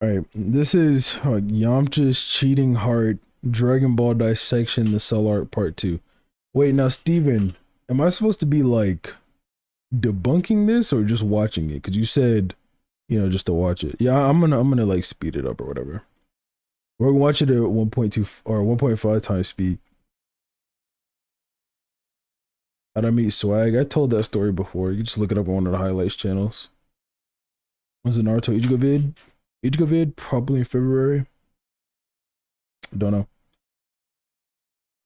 Alright, this is Yamcha's Cheating Heart Dragon Ball Dissection the Cell Art Part 2. Wait, now Steven, am I supposed to be like debunking this or just watching it? Because you said, just to watch it. Yeah, I'm gonna like speed it up or whatever. We're gonna watch it at 1.2 or 1.5 times speed. How'd I meet Swag? I told that story before. You can just look it up on one of the highlights channels. Was it Naruto Ichigo vid? Ichigo vid, probably in February. Don't know.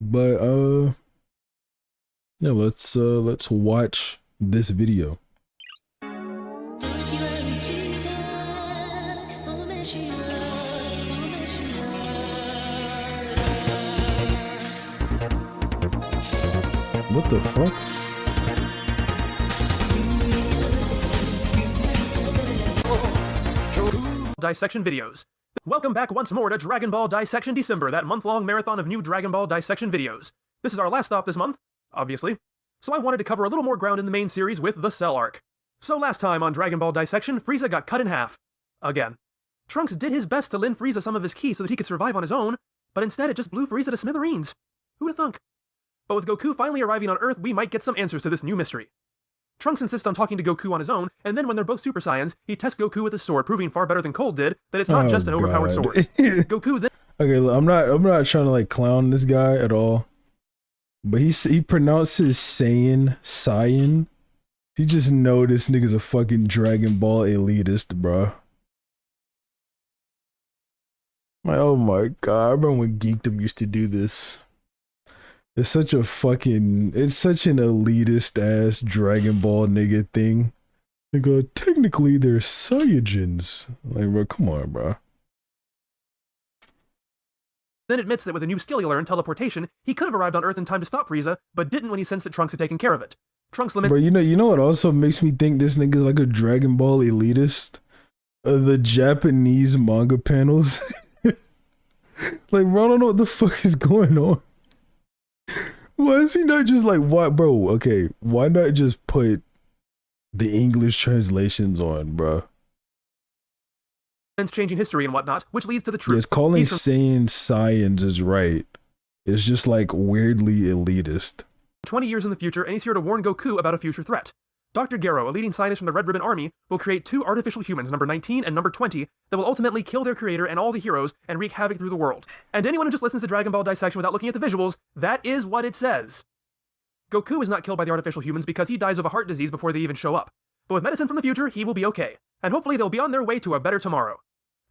But yeah, let's watch this video. What the fuck? Dissection videos. Welcome back once more to Dragon Ball Dissection December, that month-long marathon of new Dragon Ball Dissection videos. This is our last stop this month, obviously, so I wanted to cover a little more ground in the main series with the Cell arc. So last time on Dragon Ball Dissection, Frieza got cut in half. Again. Trunks did his best to lend Frieza some of his ki so that he could survive on his own, but instead it just blew Frieza to smithereens. Who'da thunk? But with Goku finally arriving on Earth, we might get some answers to this new mystery. Trunks insists on talking to Goku on his own, and then when they're both Super Saiyans, he tests Goku with his sword, proving far better than Cold did that it's not just an overpowered sword. Goku then... Okay, look, I'm not trying to like clown this guy at all, but he pronounces Saiyan. You just know this nigga's a fucking Dragon Ball elitist, bro. Like, oh my god, I remember when Geekdom used to do this. It's such an elitist ass Dragon Ball nigga thing. They go, technically they're Saiyajins. Like, bro, come on, bro. Then admits that with a new skill he learned, teleportation, he could have arrived on Earth in time to stop Frieza, but didn't when he sensed that Trunks had taken care of it. Trunks laments— Bro, you know what also makes me think this nigga's like a Dragon Ball elitist? The Japanese manga panels. Like, bro, I don't know what the fuck is going on. Why is he not just like, why, bro? Okay, why not just put the English translations on, bro? changing history and whatnot, which leads to the truth. Yes, calling saying science is right. It's just like weirdly elitist. 20 years in the future, and he's here to warn Goku about a future threat. Dr. Gero, a leading scientist from the Red Ribbon Army, will create two artificial humans, number 19 and number 20, that will ultimately kill their creator and all the heroes and wreak havoc through the world. And anyone who just listens to Dragon Ball Dissection without looking at the visuals, that is what it says. Goku is not killed by the artificial humans because he dies of a heart disease before they even show up. But with medicine from the future, he will be okay. And hopefully they'll be on their way to a better tomorrow.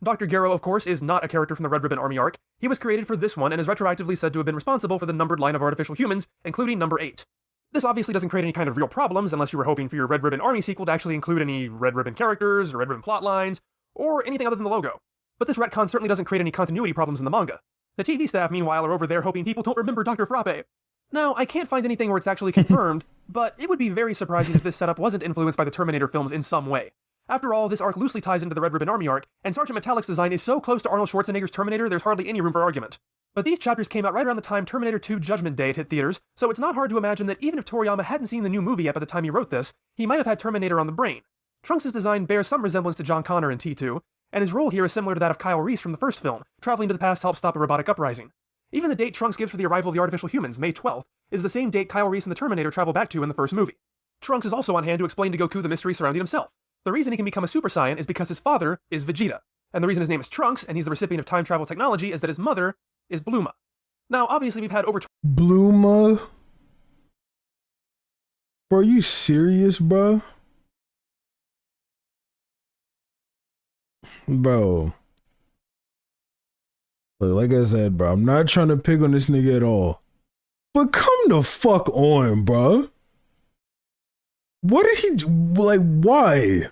Dr. Gero, of course, is not a character from the Red Ribbon Army arc. He was created for this one and is retroactively said to have been responsible for the numbered line of artificial humans, including number 8. This obviously doesn't create any kind of real problems unless you were hoping for your Red Ribbon Army sequel to actually include any Red Ribbon characters, or Red Ribbon plot lines, or anything other than the logo. But this retcon certainly doesn't create any continuity problems in the manga. The TV staff, meanwhile, are over there hoping people don't remember Dr. Frappe. Now, I can't find anything where it's actually confirmed, but it would be very surprising if this setup wasn't influenced by the Terminator films in some way. After all, this arc loosely ties into the Red Ribbon Army arc, and Sergeant Metallic's design is so close to Arnold Schwarzenegger's Terminator there's hardly any room for argument. But these chapters came out right around the time Terminator 2 Judgment Day had hit theaters, so it's not hard to imagine that even if Toriyama hadn't seen the new movie yet by the time he wrote this, he might have had Terminator on the brain. Trunks' design bears some resemblance to John Connor in T2, and his role here is similar to that of Kyle Reese from the first film, traveling to the past to help stop a robotic uprising. Even the date Trunks gives for the arrival of the artificial humans, May 12th, is the same date Kyle Reese and the Terminator travel back to in the first movie. Trunks is also on hand to explain to Goku the mystery surrounding himself. The reason he can become a Super Saiyan is because his father is Vegeta, and the reason his name is Trunks and he's the recipient of time travel technology is that his mother is Bluma. Now, obviously, we've had over— Bluma? Bro, are you serious, bro? Bro. Look, like I said, bro, I'm not trying to pick on this nigga at all. But come the fuck on, bro. What did he do? Like, why?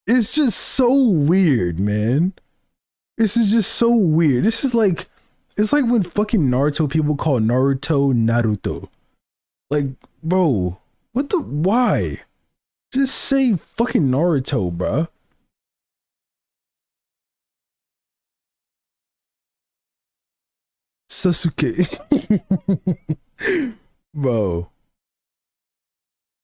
It's just so weird, man. This is just so weird. This is like, it's like when fucking Naruto people call Naruto Naruto. Like, bro, what the, why? Just say fucking Naruto, bro. Sasuke. Bro.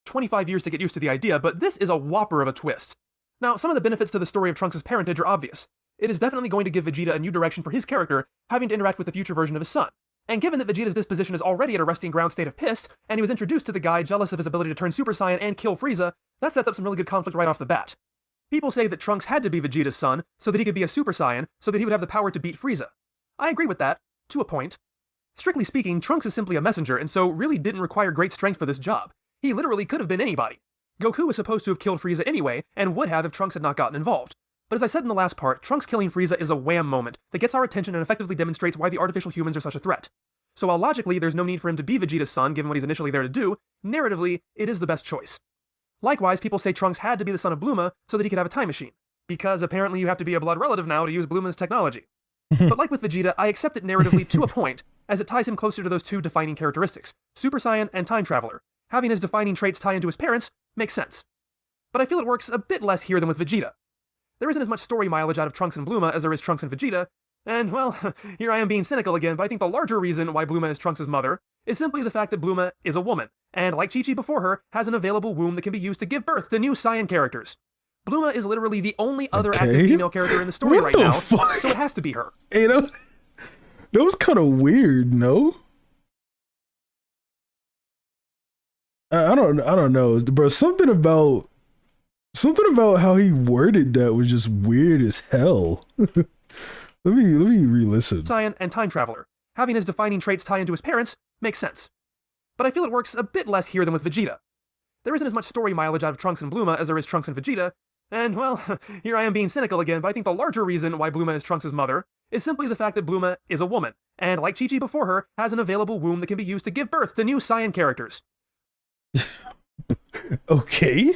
25 years to get used to the idea, but this is a whopper of a twist. Now, some of the benefits to the story of Trunks' parentage are obvious. It is definitely going to give Vegeta a new direction for his character, having to interact with the future version of his son. And given that Vegeta's disposition is already at a resting ground state of pissed, and he was introduced to the guy jealous of his ability to turn Super Saiyan and kill Frieza, that sets up some really good conflict right off the bat. People say that Trunks had to be Vegeta's son so that he could be a Super Saiyan, so that he would have the power to beat Frieza. I agree with that, to a point. Strictly speaking, Trunks is simply a messenger, and so really didn't require great strength for this job. He literally could have been anybody. Goku was supposed to have killed Frieza anyway, and would have if Trunks had not gotten involved. But as I said in the last part, Trunks killing Frieza is a wham moment that gets our attention and effectively demonstrates why the artificial humans are such a threat. So while logically there's no need for him to be Vegeta's son given what he's initially there to do, narratively, it is the best choice. Likewise, people say Trunks had to be the son of Bluma so that he could have a time machine, because apparently you have to be a blood relative now to use Bluma's technology. But like with Vegeta, I accept it narratively to a point, as it ties him closer to those two defining characteristics, Super Saiyan and Time Traveler. Having his defining traits tie into his parents makes sense. But I feel it works a bit less here than with Vegeta. There isn't as much story mileage out of Trunks and Bluma as there is Trunks and Vegeta, and well, here I am being cynical again, but I think the larger reason why Bluma is Trunks' mother is simply the fact that Bluma is a woman, and like Chi-Chi before her, has an available womb that can be used to give birth to new Saiyan characters. Bluma is literally the only other active female character in the story right now, so it has to be her. Hey, that was kind of weird, no? I don't know, bro. Something about how he worded that was just weird as hell. let me re-listen. Saiyan and Time Traveler. Having his defining traits tie into his parents makes sense. But I feel it works a bit less here than with Vegeta. There isn't as much story mileage out of Trunks and Bluma as there is Trunks and Vegeta, and well, here I am being cynical again, but I think the larger reason why Bluma is Trunks' mother is simply the fact that Bluma is a woman, and like Chi-Chi before her, has an available womb that can be used to give birth to new Saiyan characters. Okay.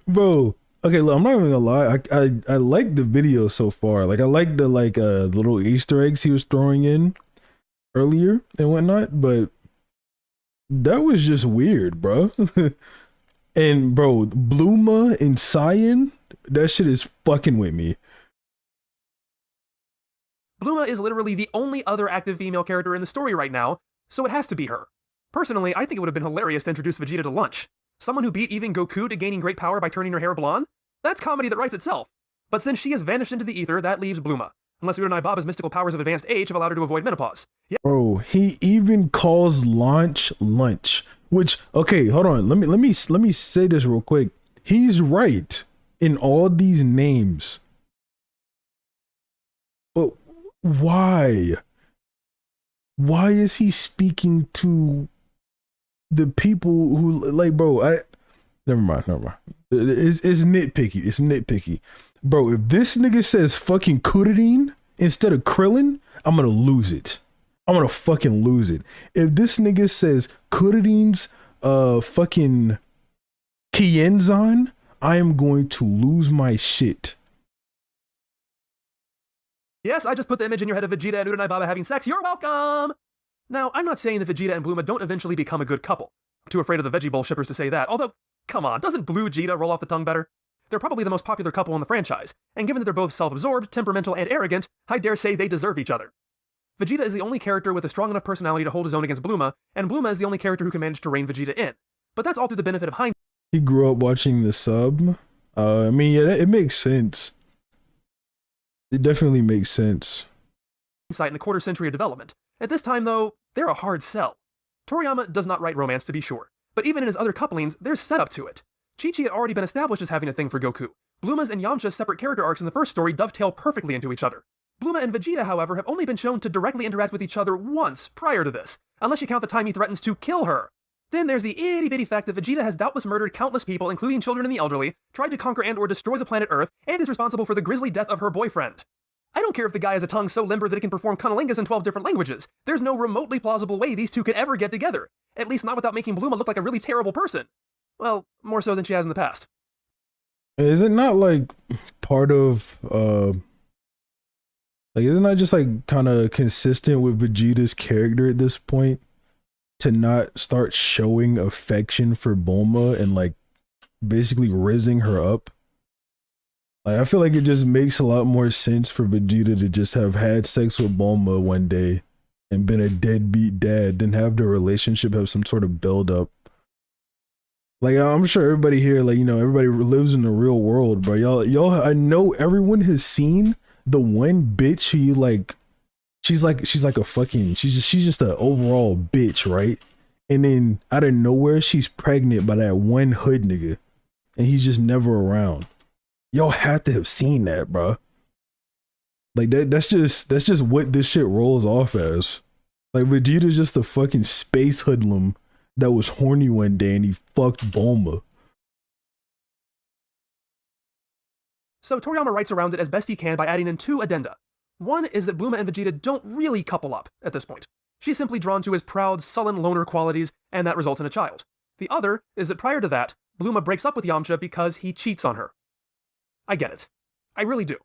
Bro, okay, look, I'm not even gonna lie. I like the video so far. Like, I like the little Easter eggs he was throwing in earlier and whatnot, but that was just weird, bro. And bro, Bluma and Saiyan, that shit is fucking with me. Bluma is literally the only other active female character in the story right now, so it has to be her. Personally, I think it would have been hilarious to introduce Vegeta to lunch. Someone who beat even Goku to gaining great power by turning her hair blonde? That's comedy that writes itself. But since she has vanished into the ether, that leaves Bluma. Unless Udon Baba's mystical powers of advanced age have allowed her to avoid menopause. Yeah. Bro, he even calls lunch. Which, okay, hold on. Let me say this real quick. He's right in all these names. But why? Why is he speaking to the people who, like, bro, never mind. It's nitpicky. It's nitpicky. Bro, if this nigga says fucking Kurin instead of Krillin, I'm gonna lose it. I'm gonna fucking lose it. If this nigga says Kurin's fucking Kienzan, I am going to lose my shit. Yes, I just put the image in your head of Vegeta and Udon Baba having sex. You're welcome! Now, I'm not saying that Vegeta and Bluma don't eventually become a good couple. I'm too afraid of the Veggie Bowl shippers to say that, although, come on, doesn't Blue Vegeta roll off the tongue better? They're probably the most popular couple in the franchise, and given that they're both self-absorbed, temperamental, and arrogant, I dare say they deserve each other. Vegeta is the only character with a strong enough personality to hold his own against Bluma, and Bluma is the only character who can manage to rein Vegeta in. But that's all through the benefit of hindsight. He grew up watching the sub. I mean, yeah, it makes sense. It definitely makes sense. In a quarter century of development. At this time, though, they're a hard sell. Toriyama does not write romance, to be sure, but even in his other couplings, there's setup to it. Chi-Chi had already been established as having a thing for Goku. Bluma's and Yamcha's separate character arcs in the first story dovetail perfectly into each other. Bluma and Vegeta, however, have only been shown to directly interact with each other once prior to this, unless you count the time he threatens to kill her. Then there's the itty-bitty fact that Vegeta has doubtless murdered countless people, including children and the elderly, tried to conquer and or destroy the planet Earth, and is responsible for the grisly death of her boyfriend. I don't care if the guy has a tongue so limber that it can perform cunnilingus in 12 different languages. There's no remotely plausible way these two could ever get together. At least not without making Bluma look like a really terrible person. Well, more so than she has in the past. Is it not like part of, like, isn't that just like kind of consistent with Vegeta's character at this point? To not start showing affection for Bulma and like basically rizzing her up? Like, I feel like it just makes a lot more sense for Vegeta to just have had sex with Bulma one day and been a deadbeat dad than have the relationship have some sort of build up. Like I'm sure everybody here, like, you know, everybody lives in the real world, bro. Y'all, I know everyone has seen the one bitch who you like. She's like a fucking. She's just an overall bitch, right? And then out of nowhere, she's pregnant by that one hood nigga, and he's just never around. Y'all have to have seen that, bro. Like that's just what this shit rolls off as. Like Vegeta's just a fucking space hoodlum that was horny one day and he fucked Bulma. So Toriyama writes around it as best he can by adding in 2 addenda. One is that Bluma and Vegeta don't really couple up at this point. She's simply drawn to his proud, sullen loner qualities, and that results in a child. The other is that prior to that, Bluma breaks up with Yamcha because he cheats on her. I get it. I really do.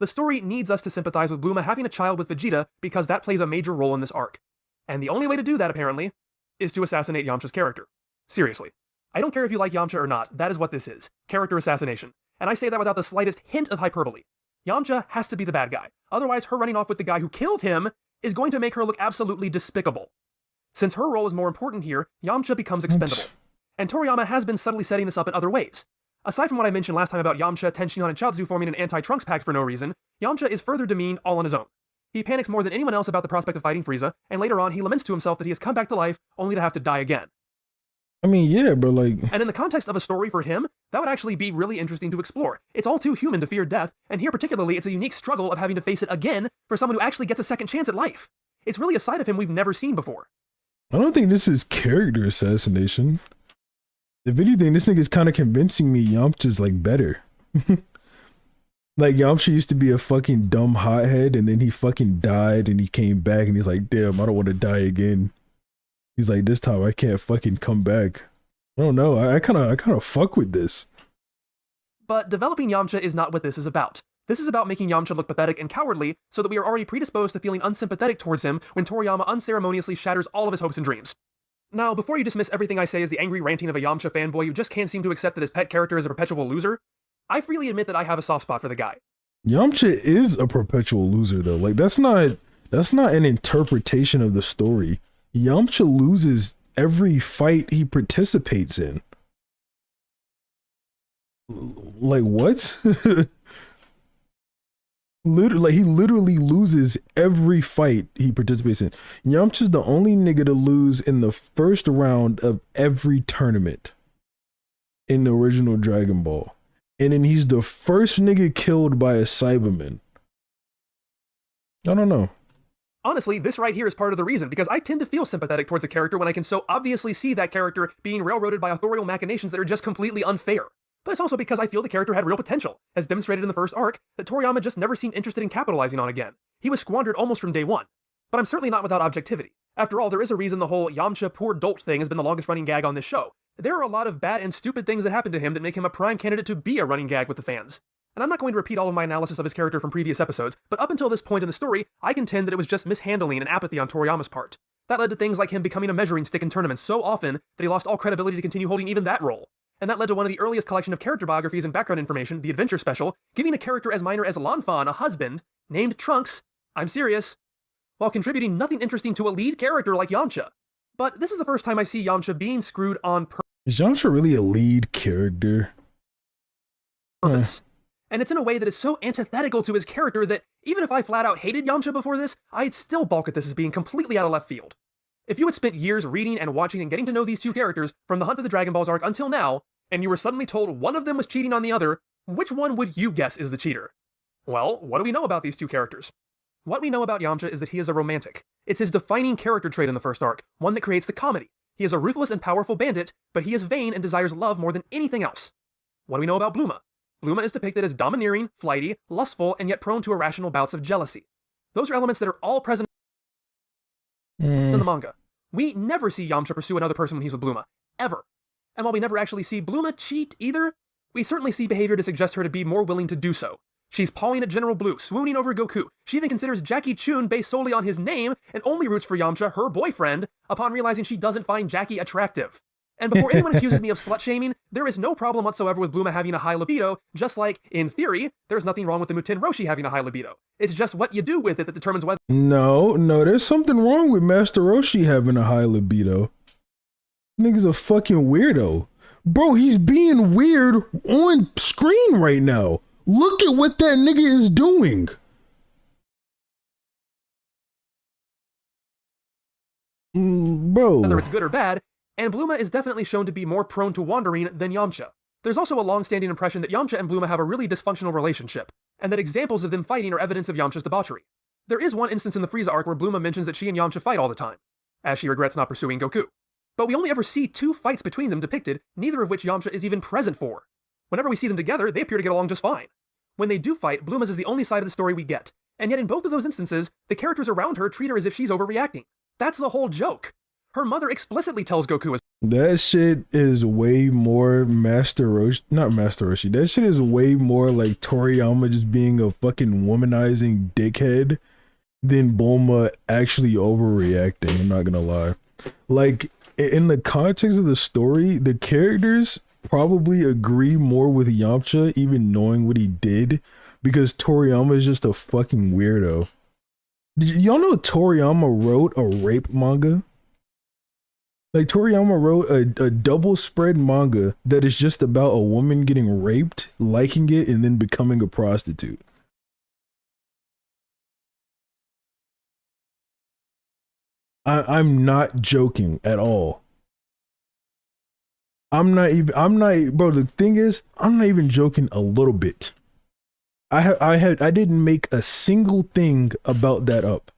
The story needs us to sympathize with Bluma having a child with Vegeta because that plays a major role in this arc. And the only way to do that, apparently, is to assassinate Yamcha's character. Seriously. I don't care if you like Yamcha or not, that is what this is. Character assassination. And I say that without the slightest hint of hyperbole. Yamcha has to be the bad guy. Otherwise, her running off with the guy who killed him is going to make her look absolutely despicable. Since her role is more important here, Yamcha becomes expendable. And Toriyama has been subtly setting this up in other ways. Aside from what I mentioned last time about Yamcha, Tenshinhan, and Chaozu forming an anti-Trunks pact for no reason, Yamcha is further demeaned all on his own. He panics more than anyone else about the prospect of fighting Frieza, and later on he laments to himself that he has come back to life only to have to die again. I mean, yeah, but like... And in the context of a story for him, that would actually be really interesting to explore. It's all too human to fear death, and here particularly it's a unique struggle of having to face it again for someone who actually gets a second chance at life. It's really a side of him we've never seen before. I don't think this is character assassination. If anything, this nigga's kind of convincing me Yamcha's like better. Like Yamcha used to be a fucking dumb hothead, and then he fucking died, and he came back, and he's like, damn, I don't want to die again. He's like, this time I can't fucking come back. I don't know. I kind of fuck with this. But developing Yamcha is not what this is about. This is about making Yamcha look pathetic and cowardly so that we are already predisposed to feeling unsympathetic towards him when Toriyama unceremoniously shatters all of his hopes and dreams. Now, before you dismiss everything I say as the angry ranting of a Yamcha fanboy who just can't seem to accept that his pet character is a perpetual loser, I freely admit that I have a soft spot for the guy. Yamcha is a perpetual loser though. Like that's not an interpretation of the story. Yamcha loses every fight he participates in. Like what? Literally, he literally loses every fight he participates in. Yamcha's the only nigga to lose in the first round of every tournament in the original Dragon Ball. And then he's the first nigga killed by a Cyberman. I don't know. Honestly, this right here is part of the reason, because I tend to feel sympathetic towards a character when I can so obviously see that character being railroaded by authorial machinations that are just completely unfair. But it's also because I feel the character had real potential, as demonstrated in the first arc, that Toriyama just never seemed interested in capitalizing on again. He was squandered almost from day one. But I'm certainly not without objectivity. After all, there is a reason the whole Yamcha poor dolt thing has been the longest running gag on this show. There are a lot of bad and stupid things that happen to him that make him a prime candidate to be a running gag with the fans. And I'm not going to repeat all of my analysis of his character from previous episodes, but up until this point in the story, I contend that it was just mishandling and apathy on Toriyama's part. That led to things like him becoming a measuring stick in tournaments so often that he lost all credibility to continue holding even that role. And that led to one of the earliest collection of character biographies and background information, the Adventure Special, giving a character as minor as Lanfan a husband, named Trunks, I'm serious, while contributing nothing interesting to a lead character like Yamcha. But this is the first time I see Yamcha being screwed on purpose. Is Yamcha really a lead character? And it's in a way that is so antithetical to his character that even if I flat out hated Yamcha before this, I'd still balk at this as being completely out of left field. If you had spent years reading and watching and getting to know these two characters from the Hunt for the Dragon Balls arc until now, and you were suddenly told one of them was cheating on the other, which one would you guess is the cheater? Well, what do we know about these two characters? What we know about Yamcha is that he is a romantic. It's his defining character trait in the first arc, one that creates the comedy. He is a ruthless and powerful bandit, but he is vain and desires love more than anything else. What do we know about Bluma? Bluma is depicted as domineering, flighty, lustful, and yet prone to irrational bouts of jealousy. Those are elements that are all present in the manga. We never see Yamcha pursue another person when he's with Bluma. Ever. And while we never actually see Bluma cheat either, we certainly see behavior to suggest her to be more willing to do so. She's pawing at General Blue, swooning over Goku. She even considers Jackie Chun based solely on his name, and only roots for Yamcha, her boyfriend, upon realizing she doesn't find Jackie attractive. And before anyone accuses me of slut-shaming, there is no problem whatsoever with Bluma having a high libido, just like, in theory, there's nothing wrong with the Muten Roshi having a high libido. It's just what you do with it that determines whether— No, there's something wrong with Master Roshi having a high libido. Nigga's a fucking weirdo. Bro, he's being weird on screen right now. Look at what that nigga is doing. Bro. Whether it's good or bad, and Bluma is definitely shown to be more prone to wandering than Yamcha. There's also a long-standing impression that Yamcha and Bluma have a really dysfunctional relationship, and that examples of them fighting are evidence of Yamcha's debauchery. There is one instance in the Frieza arc where Bluma mentions that she and Yamcha fight all the time, as she regrets not pursuing Goku. But we only ever see 2 fights between them depicted, neither of which Yamcha is even present for. Whenever we see them together, they appear to get along just fine. When they do fight, Bluma's is the only side of the story we get, and yet in both of those instances, the characters around her treat her as if she's overreacting. That's the whole joke. Her mother explicitly tells Goku as— That shit is way more Master Roshi, not Master Roshi. That shit is way more like Toriyama just being a fucking womanizing dickhead than Bulma actually overreacting. I'm not gonna lie. Like, in the context of the story, the characters probably agree more with Yamcha, even knowing what he did, because Toriyama is just a fucking weirdo. Y'all know Toriyama wrote a rape manga? Like, Toriyama wrote a double spread manga that is just about a woman getting raped, liking it, and then becoming a prostitute. I'm not joking at all. Bro, the thing is, I'm not even joking a little bit. I didn't make a single thing about that up.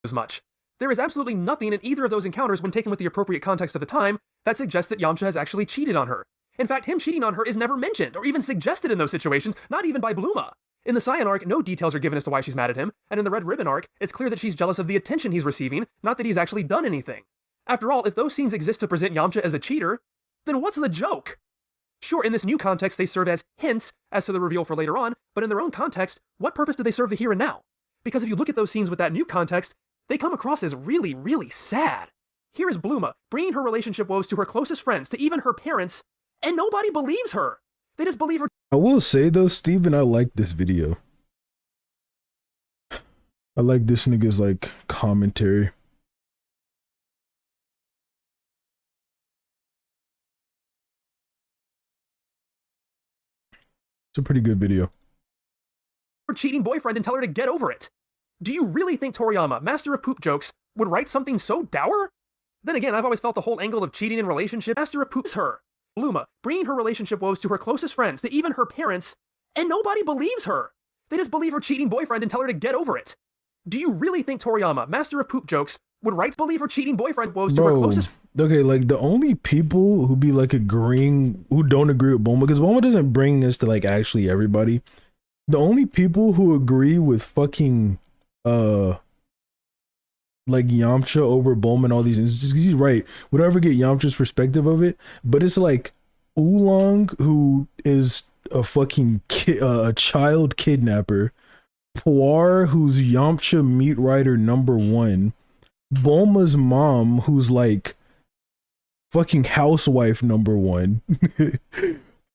as much. There is absolutely nothing in either of those encounters, when taken with the appropriate context of the time, that suggests that Yamcha has actually cheated on her. In fact, him cheating on her is never mentioned, or even suggested in those situations, not even by Bluma. In the Saiyan arc, no details are given as to why she's mad at him, and in the Red Ribbon arc, it's clear that she's jealous of the attention he's receiving, not that he's actually done anything. After all, if those scenes exist to present Yamcha as a cheater, then what's the joke? Sure, in this new context, they serve as hints as to the reveal for later on, but in their own context, what purpose do they serve the here and now? Because if you look at those scenes with that new context, they come across as really, really sad. Here is Bluma, bringing her relationship woes to her closest friends, to even her parents, and nobody believes her. They just believe her. I will say though, Steven, I like this video. I like this nigga's like commentary. It's a pretty good video. Her cheating boyfriend and tell her to get over it. Do you really think Toriyama, master of poop jokes, would write something so dour? Then again, I've always felt the whole angle of cheating in relationship, master of poop's her. Bluma, bringing her relationship woes to her closest friends, to even her parents, and nobody believes her. They just believe her cheating boyfriend and tell her to get over it. Do you really think Toriyama, master of poop jokes, would believe her cheating boyfriend woes to her closest? Okay, like the only people who be like agreeing, who don't agree with Bulma, because Bulma doesn't bring this to like actually everybody. The only people who agree with fucking like Yamcha over Bulma and all these instances, he's right. We don't ever get Yamcha's perspective of it, but it's like Oolong, who is a fucking a child kidnapper, Puar, who's Yamcha meat writer #1, Bulma's mom, who's like fucking housewife #1.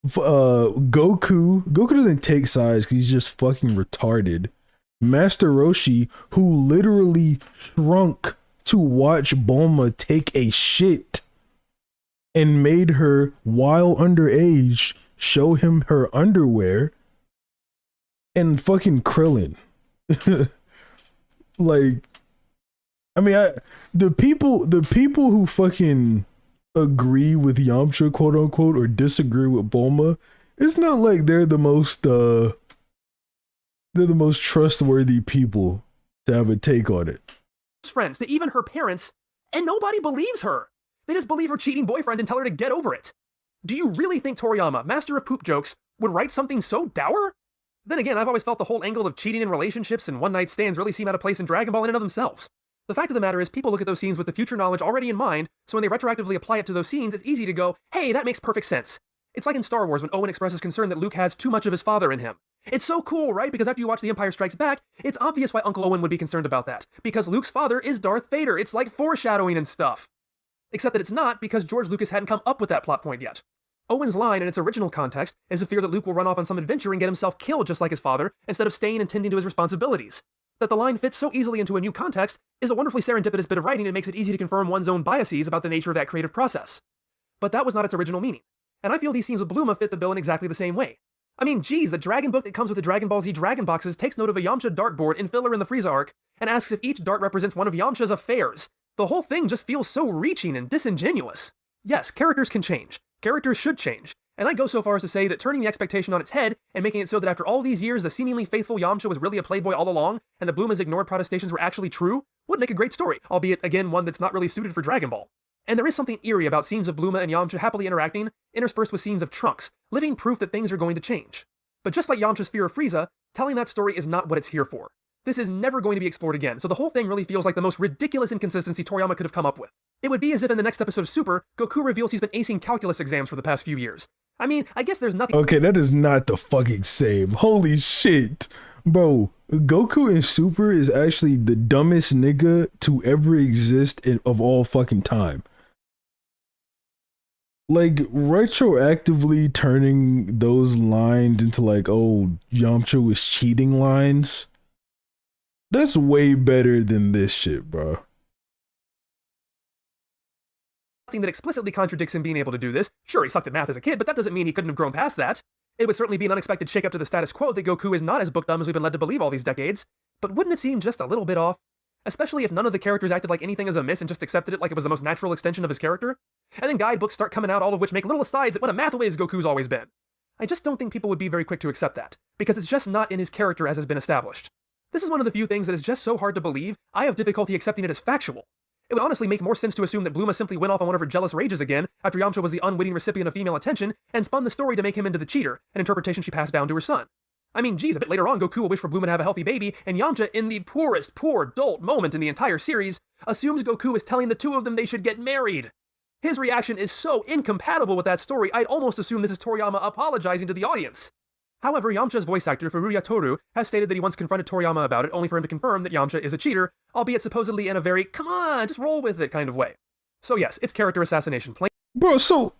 Goku doesn't take sides because he's just fucking retarded. Master Roshi, who literally shrunk to watch Bulma take a shit and made her, while underage, show him her underwear, and fucking Krillin. Like, I mean, the people who fucking agree with Yamcha, quote unquote, or disagree with Bulma, it's not like they're the most trustworthy people to have a take on it. Friends, to even her parents, and nobody believes her. They just believe her cheating boyfriend and tell her to get over it. Do you really think Toriyama, master of poop jokes, would write something so dour? Then again, I've always felt the whole angle of cheating in relationships and one-night stands really seem out of place in Dragon Ball in and of themselves. The fact of the matter is, people look at those scenes with the future knowledge already in mind, so when they retroactively apply it to those scenes, it's easy to go, hey, that makes perfect sense. It's like in Star Wars when Owen expresses concern that Luke has too much of his father in him. It's so cool, right? Because after you watch The Empire Strikes Back, it's obvious why Uncle Owen would be concerned about that. Because Luke's father is Darth Vader. It's like foreshadowing and stuff. Except that it's not, because George Lucas hadn't come up with that plot point yet. Owen's line in its original context is a fear that Luke will run off on some adventure and get himself killed just like his father, instead of staying and tending to his responsibilities. That the line fits so easily into a new context is a wonderfully serendipitous bit of writing and makes it easy to confirm one's own biases about the nature of that creative process. But that was not its original meaning, and I feel these scenes with Bluma fit the bill in exactly the same way. I mean, geez, the Dragon book that comes with the Dragon Ball Z Dragon boxes takes note of a Yamcha dartboard in filler in the Frieza arc, and asks if each dart represents one of Yamcha's affairs. The whole thing just feels so reaching and disingenuous. Yes, characters can change. Characters should change. And I'd go so far as to say that turning the expectation on its head and making it so that after all these years the seemingly faithful Yamcha was really a playboy all along, and that Bluma's ignored protestations were actually true, would make a great story, albeit, again, one that's not really suited for Dragon Ball. And there is something eerie about scenes of Bluma and Yamcha happily interacting, interspersed with scenes of Trunks, living proof that things are going to change. But just like Yamcha's fear of Frieza, telling that story is not what it's here for. This is never going to be explored again, so the whole thing really feels like the most ridiculous inconsistency Toriyama could have come up with. It would be as if in the next episode of Super, Goku reveals he's been acing calculus exams for the past few years. I mean, I guess there's nothing— Okay, that is not the fucking same. Holy shit. Bro, Goku in Super is actually the dumbest nigga to ever exist of all fucking time. Like, retroactively turning those lines into like, oh, Yamcha was cheating lines. That's way better than this shit, bro. Nothing that explicitly contradicts him being able to do this. Sure, he sucked at math as a kid, but that doesn't mean he couldn't have grown past that. It would certainly be an unexpected shakeup to the status quo that Goku is not as book dumb as we've been led to believe all these decades. But wouldn't it seem just a little bit off? Especially if none of the characters acted like anything is amiss and just accepted it like it was the most natural extension of his character? And then guidebooks start coming out, all of which make little asides at what a math-whiz Goku's always been. I just don't think people would be very quick to accept that, because it's just not in his character as has been established. This is one of the few things that is just so hard to believe, I have difficulty accepting it as factual. It would honestly make more sense to assume that Bluma simply went off on one of her jealous rages again after Yamcha was the unwitting recipient of female attention and spun the story to make him into the cheater, an interpretation she passed down to her son. I mean, geez, a bit later on Goku will wish for Bluma to have a healthy baby, and Yamcha, in the poor dolt moment in the entire series, assumes Goku is telling the two of them they should get married. His reaction is so incompatible with that story, I'd almost assume this is Toriyama apologizing to the audience. However, Yamcha's voice actor, Furuya Toru, has stated that he once confronted Toriyama about it, only for him to confirm that Yamcha is a cheater, albeit supposedly in a very, come on, just roll with it kind of way. So yes, it's character assassination. Bro, so...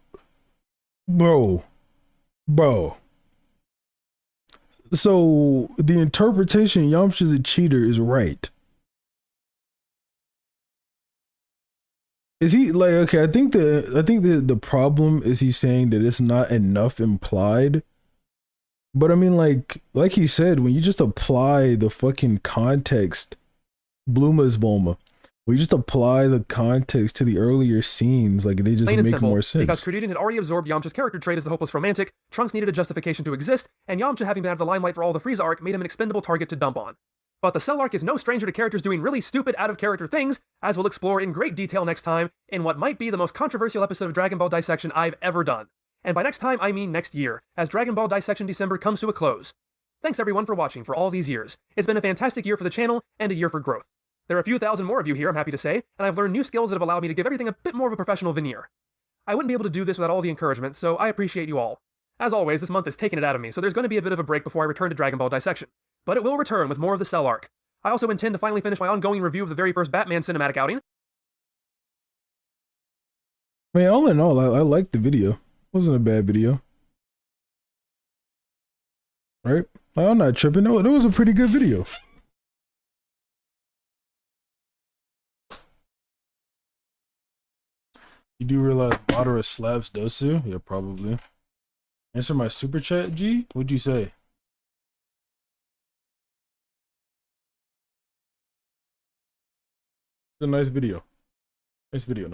Bro. So, the interpretation Yamcha's a cheater is right. Is he, like, okay, I think the problem is he's saying that it's not enough implied. But I mean, like he said, when you just apply the fucking context, Bluma's Bulma, when you just apply the context to the earlier scenes, like they just make more sense. Because Kuririn had already absorbed Yamcha's character trait as the hopeless romantic, Trunks needed a justification to exist, and Yamcha, having been out of the limelight for all the Frieza arc, made him an expendable target to dump on. But the Cell arc is no stranger to characters doing really stupid, out-of-character things, as we'll explore in great detail next time, in what might be the most controversial episode of Dragon Ball Dissection I've ever done. And by next time, I mean next year, as Dragon Ball Dissection December comes to a close. Thanks everyone for watching for all these years. It's been a fantastic year for the channel, and a year for growth. There are a few thousand more of you here, I'm happy to say, and I've learned new skills that have allowed me to give everything a bit more of a professional veneer. I wouldn't be able to do this without all the encouragement, so I appreciate you all. As always, this month has taken it out of me, so there's going to be a bit of a break before I return to Dragon Ball Dissection. But it will return with more of the Cell arc. I also intend to finally finish my ongoing review of the very first Batman cinematic outing. I mean, all in all, I liked the video. It wasn't a bad video. Right? I'm not tripping. No, it was a pretty good video. You do realize Madara slaps Dosu? Yeah, probably. Answer my super chat, G? What'd you say? It's a nice video. Nice video.